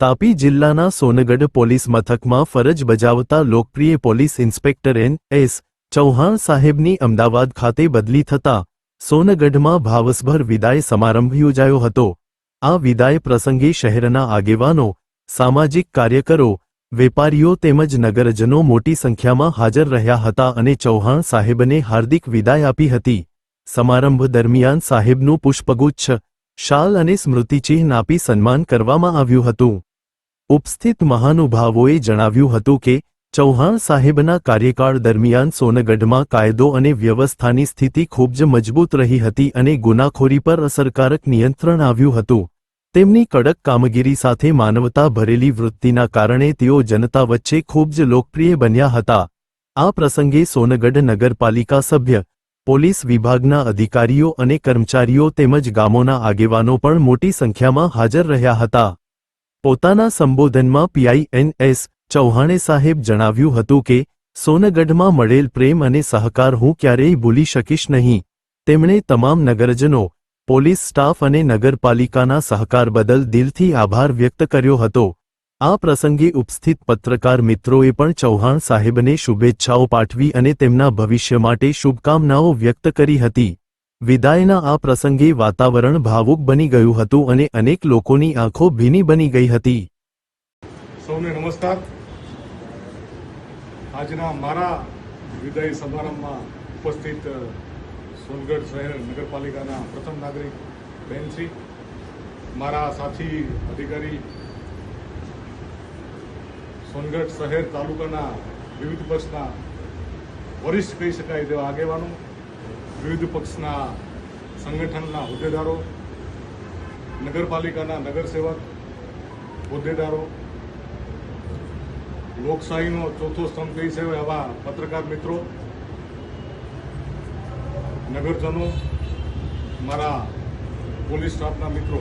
તાપી જિલ્લાના સોનગઢ પોલીસ મથકમાં ફરજ બજાવતા લોકપ્રિય પોલીસ ઇન્સ્પેક્ટર N.S. ચૌહાણ સાહેબની અમદાવાદ ખાતે બદલી થતાં સોનગઢમાં ભાવસભર વિદાય સમારંભ યોજાયો હતો। આ વિદાય પ્રસંગે શહેરના આગેવાનો, સામાજિક કાર્યકરો, વેપારીઓ તેમજ નગરજનો મોટી સંખ્યામાં હાજર રહ્યા હતા અને ચૌહાણ સાહેબને હાર્દિક વિદાય આપી હતી। સમારંભ દરમિયાન સાહેબનું પુષ્પગુચ્છ, શાલ અને સ્મૃતિચિહ્ન આપી સન્માન કરવામાં આવ્યું હતું। ઉપસ્થિત મહાનુભાવોએ જણાવ્યું હતું કે ચૌહાણ સાહેબના કાર્યકાળ દરમિયાન સોનગઢમાં કાયદો અને વ્યવસ્થાની સ્થિતિ ખૂબ જ મજબૂત રહી હતી અને ગુનાખોરી પર અસરકારક નિયંત્રણ આવ્યું હતું। તેમની કડક કામગીરી સાથે માનવતા ભરેલી વૃત્તિના કારણે તેઓ જનતા વચ્ચે ખૂબ જ લોકપ્રિય બન્યા હતા। આ પ્રસંગે સોનગઢ નગરપાલિકા સભ્ય, પોલીસ વિભાગના અધિકારીઓ અને કર્મચારીઓ તેમજ ગામોના આગેવાનો પણ મોટી સંખ્યામાં હાજર રહ્યા હતા। પોતાના સંબોધનમાં પીઆઈ N.S. ચૌહાણે સાહેબ જણાવ્યું હતું કે સોનગઢમાં મળેલ પ્રેમ અને સહકાર હું ક્યારેય ભૂલી શકીશ નહીં। તેમણે તમામ નગરજનો, પોલીસ સ્ટાફ અને નગરપાલિકાના સહકાર બદલ દિલથી આભાર વ્યક્ત કર્યો હતો। આ પ્રસંગે ઉપસ્થિત પત્રકાર મિત્રોએ પણ ચૌહાણ સાહેબને શુભેચ્છાઓ પાઠવી અને તેમના ભવિષ્ય માટે શુભકામનાઓ વ્યક્ત કરી હતી। વિદાયના આ પ્રસંગે વાતાવરણ ભાવુક બની ગયું હતું અને અનેક લોકોની આંખો ભીની બની ગઈ હતી। સૌને નમસ્કાર। આજના મારા વિદાય સમારંભમાં ઉપસ્થિત સોનગઢ શહેર નગરપાલિકાના પ્રથમ નાગરિક બહેનશ્રી, મારા સાથી અધિકારી, સોનગઢ શહેર તાલુકાના વિવિધ પક્ષના વરિષ્ઠ કહી શકાય તેવા આગેવાનો, વિવિધ પક્ષના સંગઠનના હોદ્દેદારો, નગરપાલિકાના નગરસેવક, હોદ્દેદારો, લોકશાહીનો ચોથો સ્તંભ કહી શકાય આવા પત્રકાર મિત્રો, નગરજનો, મારા પોલીસ સ્ટાફના મિત્રો,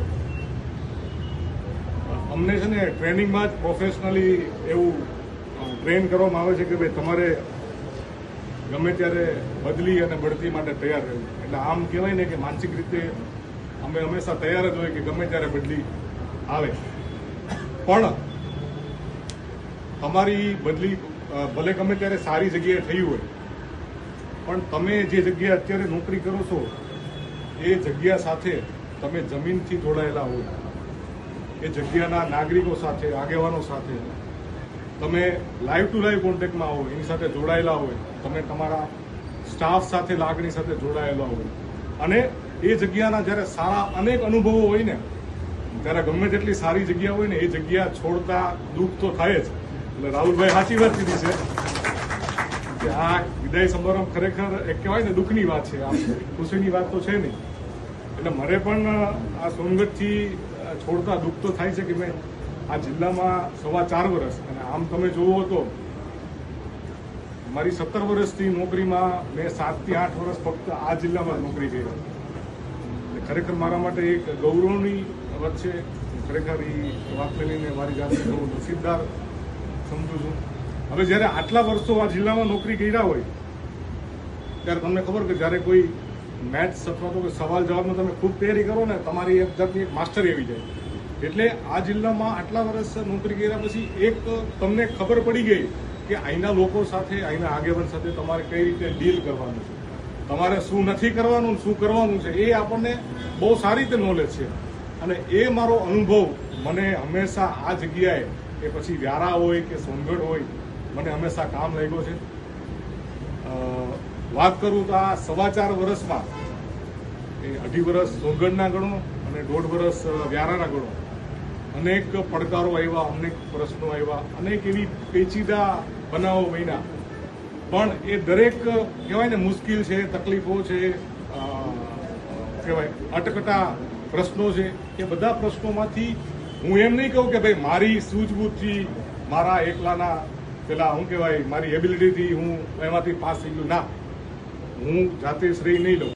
અમને છે ને ટ્રેનિંગમાં જ પ્રોફેશનલી એવું ટ્રેન કરવામાં આવે છે કે ભાઈ તમારે ગમે ત્યારે બદલી અને બઢતી માટે તૈયાર રહેવું। એટલે આમ કહેવાય ને કે માનસિક રીતે અમે હંમેશા તૈયાર જ હોય કે ગમે ત્યારે બદલી આવે, પણ તમારી બદલી ભલે ગમે ત્યારે સારી જગ્યાએ થઈ હોય, પણ તમે જે જગ્યાએ અત્યારે નોકરી કરો છો એ જગ્યા સાથે તમે જમીનથી જોડાયેલા હોય, એ જગ્યાના નાગરિકો સાથે, આગેવાનો સાથે તમે લાઈવ ટુ લાઈવ કોન્ટેક્ટમાં હો, એની સાથે જોડાયેલા હોય, તમે તમારા સ્ટાફ સાથે લાગણી સાથે જોડાયેલા હોય અને એ જગ્યાના જ્યારે સારા અનેક અનુભવો હોય ને, ત્યારે ગમે તેટલી સારી જગ્યા હોય ને એ જગ્યા છોડતા દુઃખ તો થાય જ। એટલે રાહુલભાઈ સાચી વાત કીધી છે કે આ વિદાય સમારંભ ખરેખર એક કહેવાય ને દુઃખની વાત છે, આ ખુશીની વાત તો છે નહીં। એટલે મારે પણ આ સોનગઢથી છોડતા દુઃખ તો થાય છે કે મેં આ જિલ્લામાં 4.25 વર્ષ, અને આમ તમે જોવો તો મારી 17 વર્ષથી નોકરીમાં મેં 7 થી 8 વર્ષ ફક્ત આ જિલ્લામાં નોકરી કરી। ખરેખર મારા માટે એક ગૌરવની વાત છે। ખરેખર એ વાતને લઈને મારી જાતને બહુ નસીબદાર સમજું છું। હવે જ્યારે આટલા વર્ષો આ જિલ્લામાં નોકરી કર્યા હોય ત્યારે તમને ખબર કે જ્યારે કોઈ મેથ્સ અથવા તો કોઈ સવાલ જવાબનો તમે ખૂબ તૈયારી કરો ને, તમારી એક જાતની એક માસ્ટરી આવી જાય। એટલે આ જિલ્લામાં આટલા વર્ષ નોકરી કર્યા પછી એક તમને ખબર પડી ગઈ કે અહીંના લોકો સાથે, અહીંના આગેવાન સાથે તમારે કઈ રીતે ડીલ કરવાનું છે, તમારે શું નથી કરવાનું, શું કરવાનું છે, એ આપણને બહુ સારી રીતે નોલેજ છે। અને એ મારો અનુભવ મને હંમેશા આ જગ્યાએ, કે પછી વ્યારા હોય કે સોનગઢ હોય, મને હંમેશા કામ લાગ્યો છે। વાત કરું તો આ 4.25 વર્ષમાં એ 2.5 વર્ષ સોનગઢના ગણો અને 1.5 વર્ષ વ્યારાના ગણો, અનેક પડકારો આવ્યા, અનેક પ્રશ્નો આવ્યા, અનેક એવી પેચીદા બનાવો બન્યા, પણ એ દરેક કહેવાય ને મુશ્કેલ છે, તકલીફો છે, કહેવાય અટકટા પ્રશ્નો છે, એ બધા પ્રશ્નોમાંથી હું એમ નહીં કહું કે ભાઈ મારી સૂઝબૂછથી, મારા એકલાના પેલા શું કહેવાય મારી એબિલિટીથી હું એમાંથી પાસ થઈ ગયું, ના, હું જાતે શ્રેય નહીં લઉં।